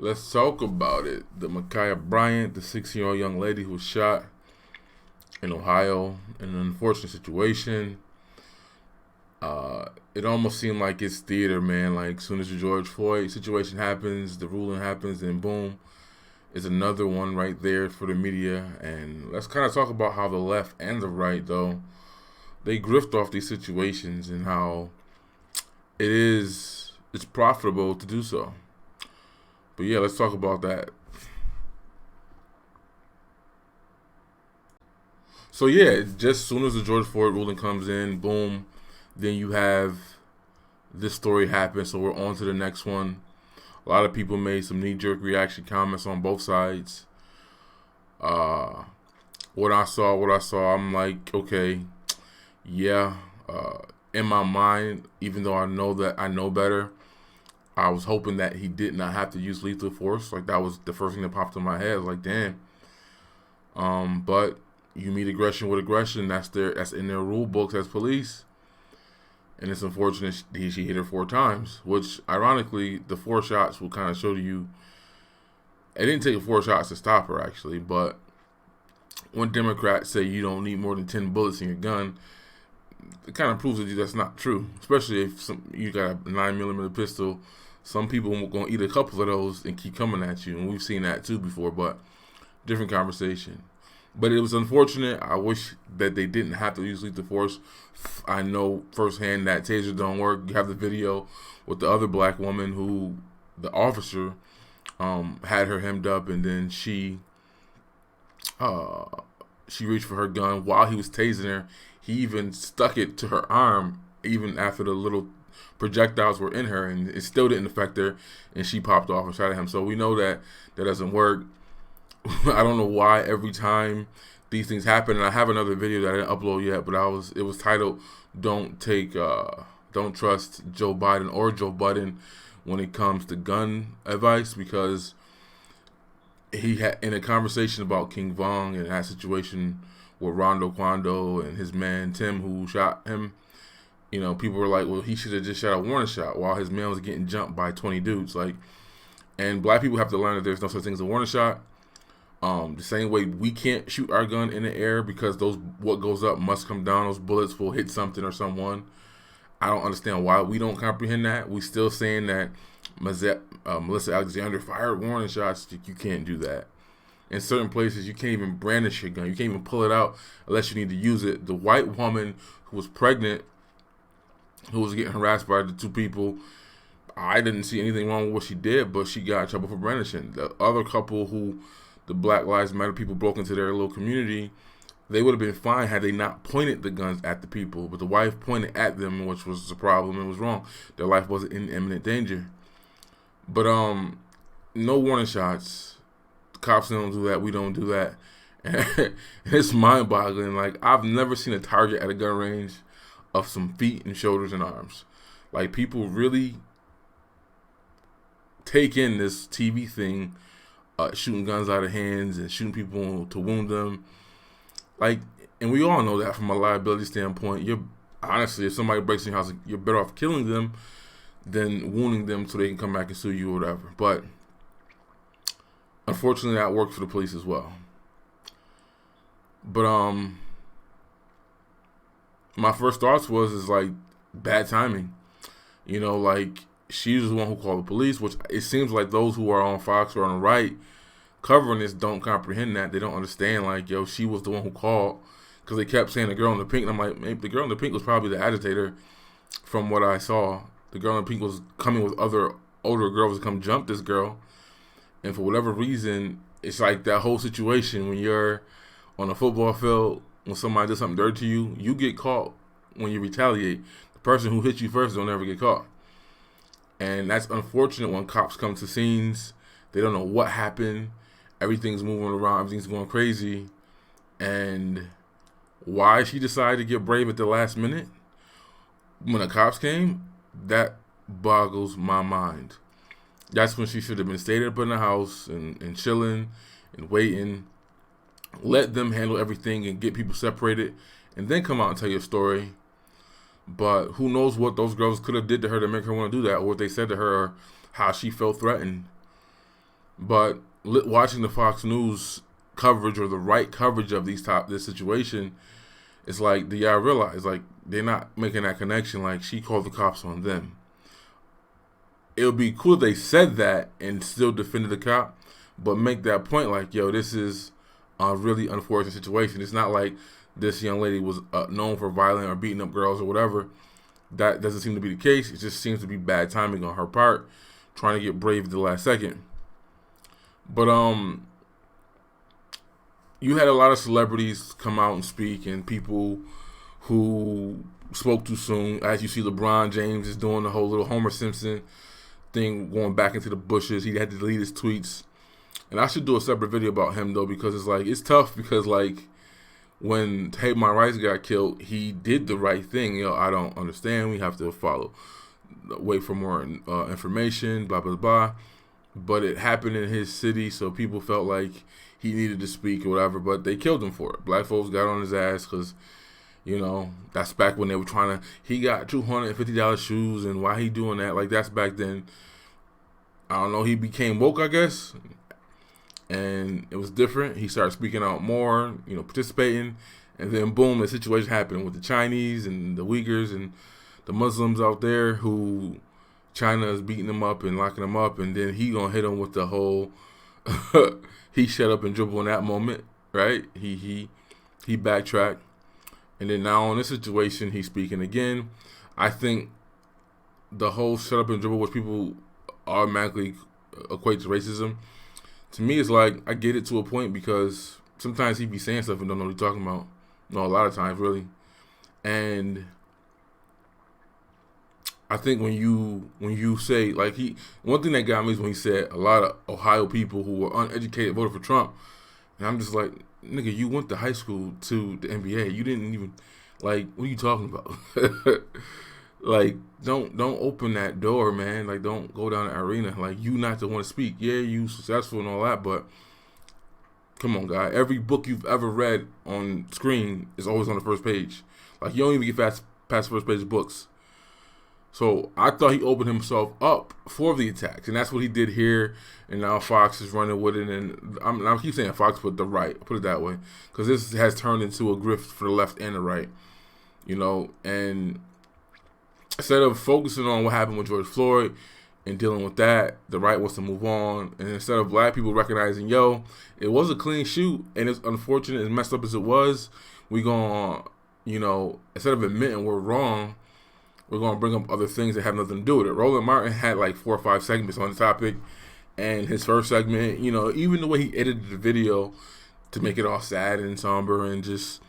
Let's talk about it. The Khia Bryant, the 16-year-old young lady who was shot in Ohio in an unfortunate situation. It almost seemed like it's theater, man. Like, as soon as the George Floyd situation happens, the ruling happens, and boom, is another one right there for the media. And let's kind of talk about how the left and the right, though, they grift off these situations and how it's profitable to do so. But yeah, let's talk about that. So yeah, just as soon as the George Floyd ruling comes in, boom, then you have this story happen. So we're on to the next one. A lot of people made some knee-jerk reaction comments on both sides. Uh, what I saw, I'm like, okay, yeah. In my mind, even though I know that I know better, I was hoping that he did not have to use lethal force. Like, that was the first thing that popped in my head. Like, damn. But you meet aggression with aggression. That's in their rule books as police. And it's unfortunate she hit her 4 times, which ironically, the 4 shots will kind of show you. It didn't take 4 shots to stop her, actually. But when Democrats say you don't need more than 10 bullets in your gun, it kind of proves that that's not true. Especially if you got a 9mm pistol. Some people are going to eat a couple of those and keep coming at you. And we've seen that too before, but different conversation. But it was unfortunate. I wish that they didn't have to use lethal force. I know firsthand that taser don't work. You have the video with the other black woman who the officer had her hemmed up, and then she reached for her gun while he was tasing her. He even stuck it to her arm even after the little projectiles were in her, and it still didn't affect her, and she popped off and shot at him. So we know that doesn't work. I don't know why every time these things happen, and I have another video that I didn't upload yet, but it was titled Don't Trust Joe Biden or Joe Budden when it comes to gun advice, because he had, in a conversation about King Vong and that situation with Rondo Quando and his man Tim who shot him, people were like, well, he should have just shot a warning shot while his man was getting jumped by 20 dudes. Like, and black people have to learn that there's no such thing as a warning shot. The same way we can't shoot our gun in the air because what goes up must come down. Those bullets will hit something or someone. I don't understand why we don't comprehend that. We still saying that Melissa Alexander fired warning shots. You can't do that. In certain places, you can't even brandish your gun. You can't even pull it out unless you need to use it. The white woman who was pregnant, who was getting harassed by the 2 people, I didn't see anything wrong with what she did, but she got in trouble for brandishing. The other couple the Black Lives Matter people broke into their little community, they would have been fine had they not pointed the guns at the people. But the wife pointed at them, which was the problem, and was wrong. Their life wasn't in imminent danger. But no warning shots. The cops don't do that. We don't do that. And it's mind-boggling. Like, I've never seen a target at a gun range of some feet and shoulders and arms. Like, people really take in this TV thing, shooting guns out of hands and shooting people to wound them. Like, and we all know that from a liability standpoint, honestly, if somebody breaks in your house, you're better off killing them than wounding them so they can come back and sue you or whatever. But unfortunately, that works for the police as well. But my first thoughts is like bad timing. Like, she's the one who called the police, which it seems like those who are on Fox or on the right covering this don't comprehend that. They don't understand, like, yo, she was the one who called, because they kept saying the girl in the pink. And I'm like, maybe the girl in the pink was probably the agitator from what I saw. The girl in the pink was coming with other older girls to come jump this girl. And for whatever reason, it's like that whole situation when you're on a football field, when somebody does something dirty to you, you get caught when you retaliate. The person who hit you first don't ever get caught. And that's unfortunate when cops come to scenes. They don't know what happened. Everything's moving around. Everything's going crazy. And why she decided to get brave at the last minute when the cops came, that boggles my mind. That's when she should have been stayed up in the house and chilling and waiting. Let them handle everything and get people separated, and then come out and tell your story. But who knows what those girls could have did to her to make her want to do that, or what they said to her, or how she felt threatened. But watching the Fox News coverage or the right coverage of this situation, it's like, do y'all realize, like, they're not making that connection? Like, she called the cops on them. It would be cool if they said that and still defended the cop, but make that point like, yo, this is a really unfortunate situation. It's not like this young lady was known for violent or beating up girls or whatever. That doesn't seem to be the case. It just seems to be bad timing on her part, trying to get brave at the last second. But you had a lot of celebrities come out and speak, and people who spoke too soon. As you see, LeBron James is doing the whole little Homer Simpson thing, going back into the bushes. He had to delete his tweets. And I should do a separate video about him, though, because it's like, it's tough, because like when Hey My Rice got killed, he did the right thing. You know, I don't understand. We have to wait for more information, blah, blah, blah. But it happened in his city, so people felt like he needed to speak or whatever, but they killed him for it. Black folks got on his ass because, you know, that's back when they were trying to, he got $250 shoes, and why he doing that? Like, that's back then. I don't know, he became woke, I guess, and it was different. He started speaking out more, you know, participating, and then boom, the situation happened with the Chinese and the Uyghurs and the Muslims out there who China is beating them up and locking them up, and then he gonna hit them with the whole he shut up and dribble in that moment, right? He backtracked, and then now in this situation he's speaking again. I think the whole shut up and dribble, which people automatically equate to racism, to me it's like, I get it to a point, because sometimes he be saying stuff and don't know what he's talking about. No, a lot of times, really. And I think when you say, like, one thing that got me is when he said a lot of Ohio people who were uneducated voted for Trump, and I'm just like, nigga, you went to high school to the NBA, you didn't even, like, what are you talking about? Like, don't open that door, man. Like, don't go down the arena. Like, you not to want to speak. Yeah, you successful and all that, but come on, guy. Every book you've ever read on screen is always on the first page. Like, you don't even get past first page books. So I thought he opened himself up for the attacks, and that's what he did here. And now Fox is running with it, and I keep saying Fox, but the right, put it that way, because this has turned into a grift for the left and the right, you know. And instead of focusing on what happened with George Floyd and dealing with that, the right wants to move on. And instead of black people recognizing, yo, it was a clean shoot, and it's unfortunate, as messed up as it was, we gonna, you know, instead of admitting we're wrong, we're going to bring up other things that have nothing to do with it. Roland Martin had like 4 or 5 segments on the topic, and his first segment, you know, even the way he edited the video to make it all sad and somber, and just,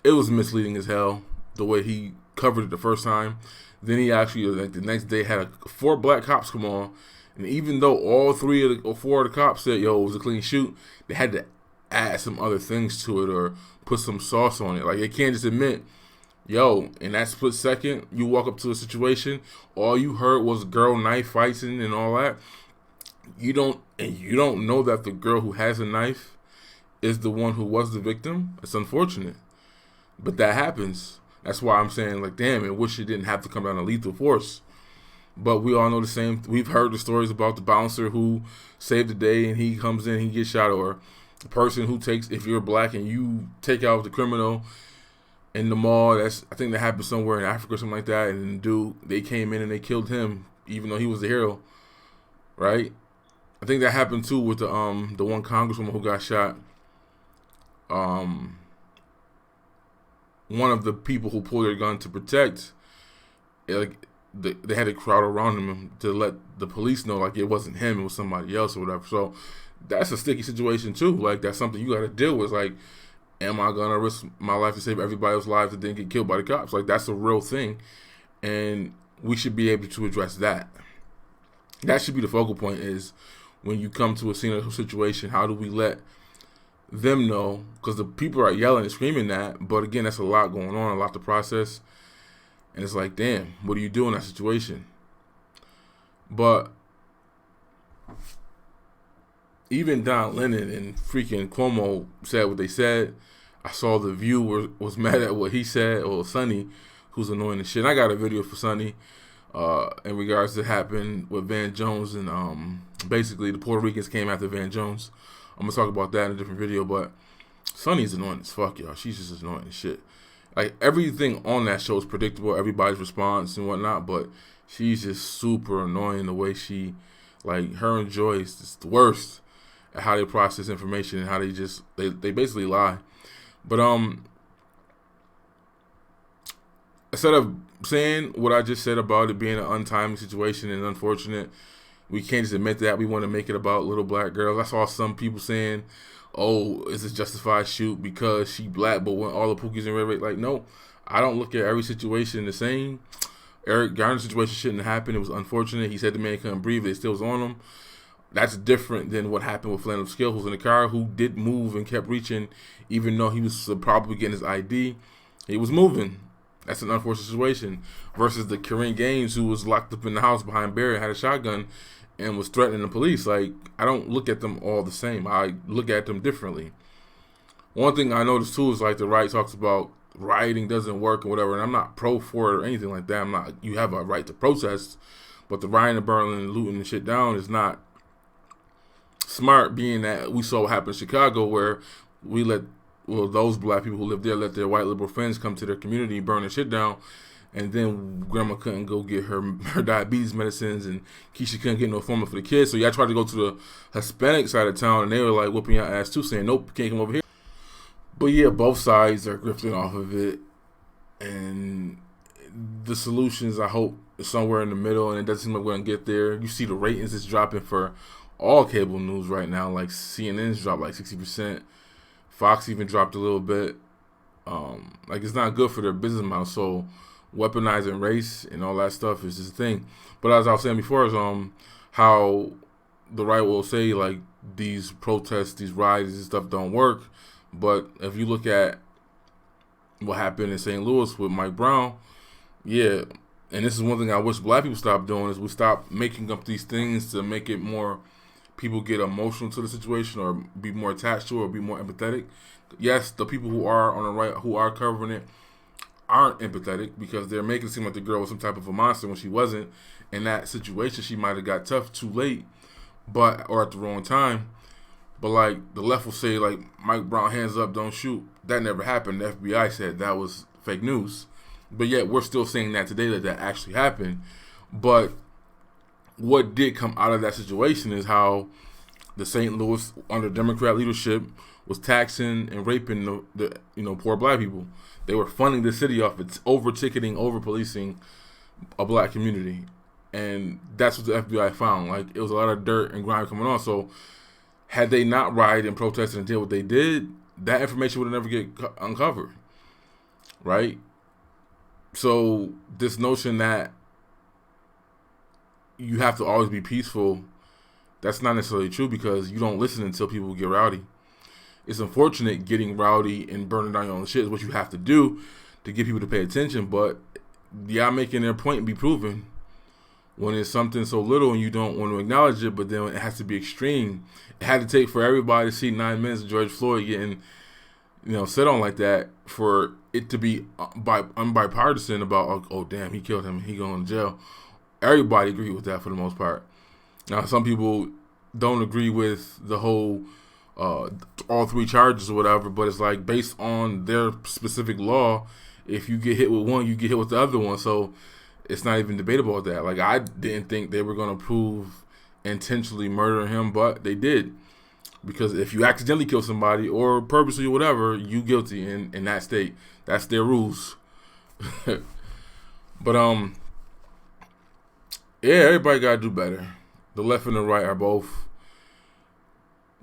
it was misleading as hell, the way he covered it the first time. Then he actually, like, the next day had 4 black cops come on, and even though all 3 or 4 of the cops said, yo, it was a clean shoot, they had to add some other things to it or put some sauce on it. Like, they can't just admit, yo, in that split second, you walk up to a situation, all you heard was girl knife fighting and all that. You don't know that the girl who has a knife is the one who was the victim. It's unfortunate, but that happens. That's why I'm saying, like, damn, I wish it didn't have to come down to lethal force. But we all know the same. We've heard the stories about the bouncer who saved the day and he comes in, he gets shot, or the person who takes, if you're black and you take out the criminal in the mall. I think that happened somewhere in Africa or something like that. And the dude, they came in and they killed him, even though he was the hero, right? I think that happened too with the one congresswoman who got shot. One of the people who pulled their gun to protect, like, they had a crowd around him to let the police know, like, it wasn't him, it was somebody else or whatever. So that's a sticky situation too. Like, that's something you got to deal with. Like, am I gonna risk my life to save everybody else's lives that didn't get killed by the cops? Like, that's a real thing, and we should be able to address that. That should be the focal point, is when you come to a scene or situation, how do we let them know? Because the people are yelling and screaming that, but again, that's a lot going on, a lot to process, and it's like, damn, what do you do in that situation? But even Don Lennon and freaking Cuomo said what they said. I saw The View was mad at what he said, or Sonny, who's annoying as shit. And I got a video for Sonny in regards to what happened with Van Jones and Basically, the Puerto Ricans came after Van Jones. I'm gonna talk about that in a different video, but Sunny's annoying as fuck, y'all. She's just annoying as shit. Like, everything on that show is predictable, everybody's response and whatnot, but she's just super annoying the way she, like, her and Joyce is the worst at how they process information and how they basically lie. But instead of saying what I just said about it being an untimely situation and unfortunate, we can't just admit that. We want to make it about little black girls. I saw some people saying, oh, is this justified shoot because she black, but when all the Pookies and Red, like, no, I don't look at every situation the same. Eric Garner's situation shouldn't have happened. It was unfortunate. He said the man couldn't breathe. They still was on him. That's different than what happened with Flanders Skill, who was in the car, who did move and kept reaching, even though he was probably getting his ID. He was moving. That's an unfortunate situation. Versus the Kareem Gaines, who was locked up in the house behind Barry, had a shotgun, and was threatening the police. Like, I don't look at them all the same. I look at them differently. One thing I noticed too is, like, the right talks about rioting doesn't work or whatever, and I'm not pro for it or anything like that. I'm not. You have a right to protest, but the rioting and burning and looting and shit down is not smart, being that we saw what happened in Chicago, where those black people who live there let their white liberal friends come to their community, burn their shit down, and then grandma couldn't go get her diabetes medicines, and Keisha couldn't get no formula for the kids. So y'all tried to go to the Hispanic side of town, and they were like whooping your ass too, saying nope, can't come over here. But yeah, both sides are grifting off of it, and the solutions, I hope, is somewhere in the middle, and it doesn't seem like we're gonna get there. You see the ratings is dropping for all cable news right now. Like, CNN's dropped like 60%. Fox even dropped a little bit. Like, it's not good for their business model. So weaponizing race and all that stuff is just a thing. But as I was saying before, is how the right will say, like, these protests, these riots and stuff don't work. But if you look at what happened in St. Louis with Mike Brown, yeah, and this is one thing I wish black people stop doing, is we stop making up these things to make it more, people get emotional to the situation or be more attached to it or be more empathetic. Yes, the people who are on the right, who are covering it, aren't empathetic because they're making it seem like the girl was some type of a monster when she wasn't. In that situation, she might have got tough too late, or at the wrong time. But, like, the left will say, like, Mike Brown, hands up, don't shoot. That never happened. The FBI said that was fake news. But yet we're still saying that today, that actually happened. But what did come out of that situation is how the St. Louis, under Democrat leadership, was taxing and raping the poor black people. They were funding the city off its over-ticketing, over-policing a black community. And that's what the FBI found. Like, it was a lot of dirt and grime coming on. So had they not rioted and protested and did what they did, that information would have never get uncovered. Right? So this notion that you have to always be peaceful, that's not necessarily true, because you don't listen until people get rowdy. It's unfortunate getting rowdy and burning down your own shit is what you have to do to get people to pay attention, but y'all making their point be proven when it's something so little and you don't want to acknowledge it, but then it has to be extreme. It had to take for everybody to see 9 minutes of George Floyd getting, set on like that for it to be unbipartisan about, oh damn, he killed him, he going to jail. Everybody agreed with that for the most part. Now, some people don't agree with the whole all 3 charges or whatever, but it's like based on their specific law, if you get hit with one, you get hit with the other one. So it's not even debatable with that. Like, I didn't think they were going to prove intentionally murdering him, but they did. Because if you accidentally kill somebody or purposely or whatever, you guilty in that state. That's their rules. But yeah, everybody gotta do better. The left and the right are both,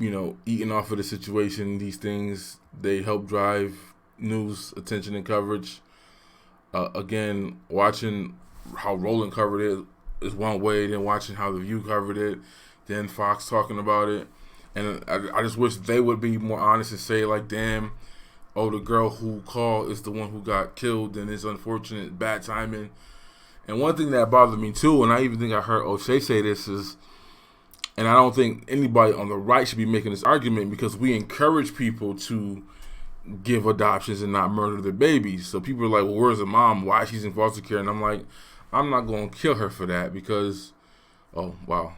eating off of the situation. These things, they help drive news attention and coverage. Again, watching how Roland covered it is one way, then watching how The View covered it, then Fox talking about it. And I just wish they would be more honest and say, like, damn, the girl who called is the one who got killed, and it's unfortunate, bad timing. And one thing that bothered me too, and I even think I heard O'Shea say this, is, and I don't think anybody on the right should be making this argument, because we encourage people to give adoptions and not murder their babies. So people are like, well, where's the mom? Why she's in foster care? And I'm like, I'm not going to kill her for that, because, oh, wow.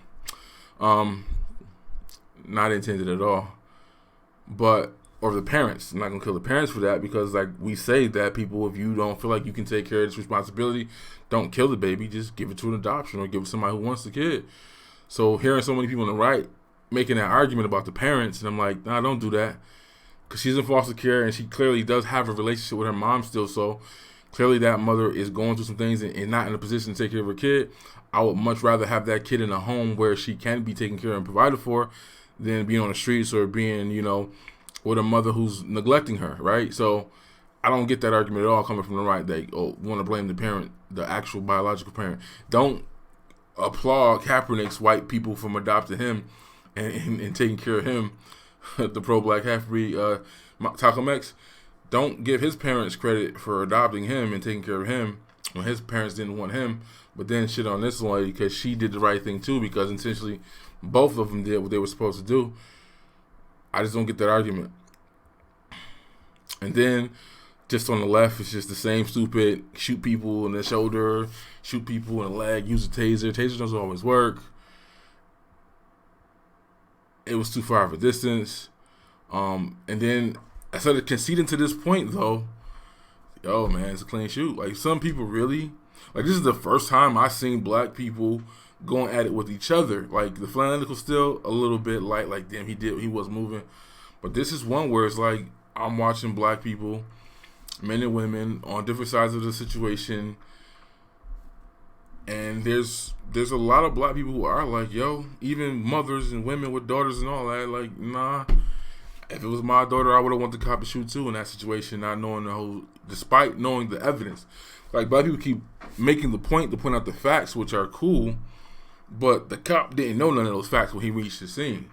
Not intended at all. But, or the parents, I'm not going to kill the parents for that, because like we say that people, if you don't feel like you can take care of this responsibility, don't kill the baby, just give it to an adoption or give it to somebody who wants the kid. So hearing so many people on the right making that argument about the parents, and I'm like, nah, don't do that. Because she's in foster care and she clearly does have a relationship with her mom still. So clearly that mother is going through some things and not in a position to take care of her kid. I would much rather have that kid in a home where she can be taken care of and provided for than being on the streets or being, with a mother who's neglecting her, right? So I don't get that argument at all coming from the right. They want to blame the parent, the actual biological parent. Don't applaud Kaepernick's white people from adopting him and taking care of him, the pro-black half-breed Malcolm X. Don't give his parents credit for adopting him and taking care of him when his parents didn't want him, but then shit on this one because she did the right thing too, because essentially both of them did what they were supposed to do. I just don't get that argument. And then just on the left, it's just the same stupid shoot people in the shoulder, shoot people in the leg, use a taser. Taser doesn't always work. It was too far of a distance. And then I started conceding to this point though. Yo, man, it's a clean shoot. Like, some people really, like, this is the first time I've seen black people going at it with each other. Like, the Flanagan was still a little bit light, like, damn, he was moving. But this is one where it's like, I'm watching black people, men and women, on different sides of the situation. And there's a lot of black people who are like, yo, even mothers and women with daughters and all that, like, nah. If it was my daughter, I would have wanted the cop to shoot too in that situation, not knowing the whole, despite knowing the evidence. Like, black people keep making the point to point out the facts, which are cool, but the cop didn't know none of those facts when he reached the scene.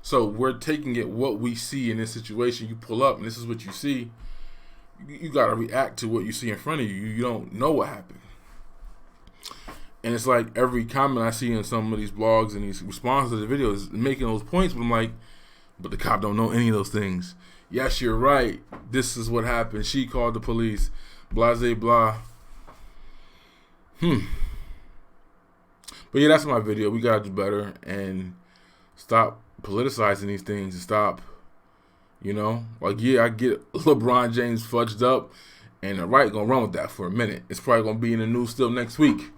So we're taking it what we see in this situation. You pull up and this is what you see. You got to react to what you see in front of you. You don't know what happened. And it's like every comment I see in some of these blogs and these responses to the videos is making those points, but I'm like, but the cop don't know any of those things. Yes, you're right. This is what happened. She called the police. Blase blah. But yeah, that's my video. We gotta do better and stop politicizing these things and stop, like, yeah, I get LeBron James fudged up and the right gonna run with that for a minute. It's probably gonna be in the news still next week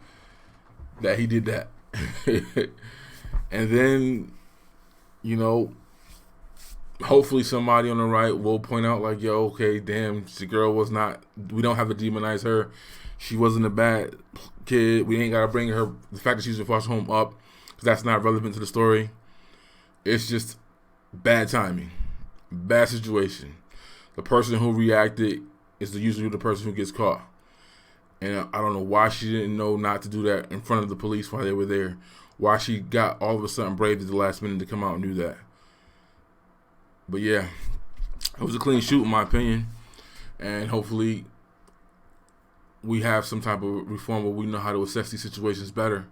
that he did that. And then, hopefully somebody on the right will point out like, yo, okay, damn, the girl was not, we don't have to demonize her. She wasn't a bad kid. We ain't got to bring her, the fact that she's in foster home up, because that's not relevant to the story. It's just bad timing, bad situation. The person who reacted is usually the person who gets caught. And I don't know why she didn't know not to do that in front of the police while they were there. Why she got all of a sudden brave at the last minute to come out and do that. But yeah, it was a clean shoot in my opinion. And hopefully we have some type of reform where we know how to assess these situations better.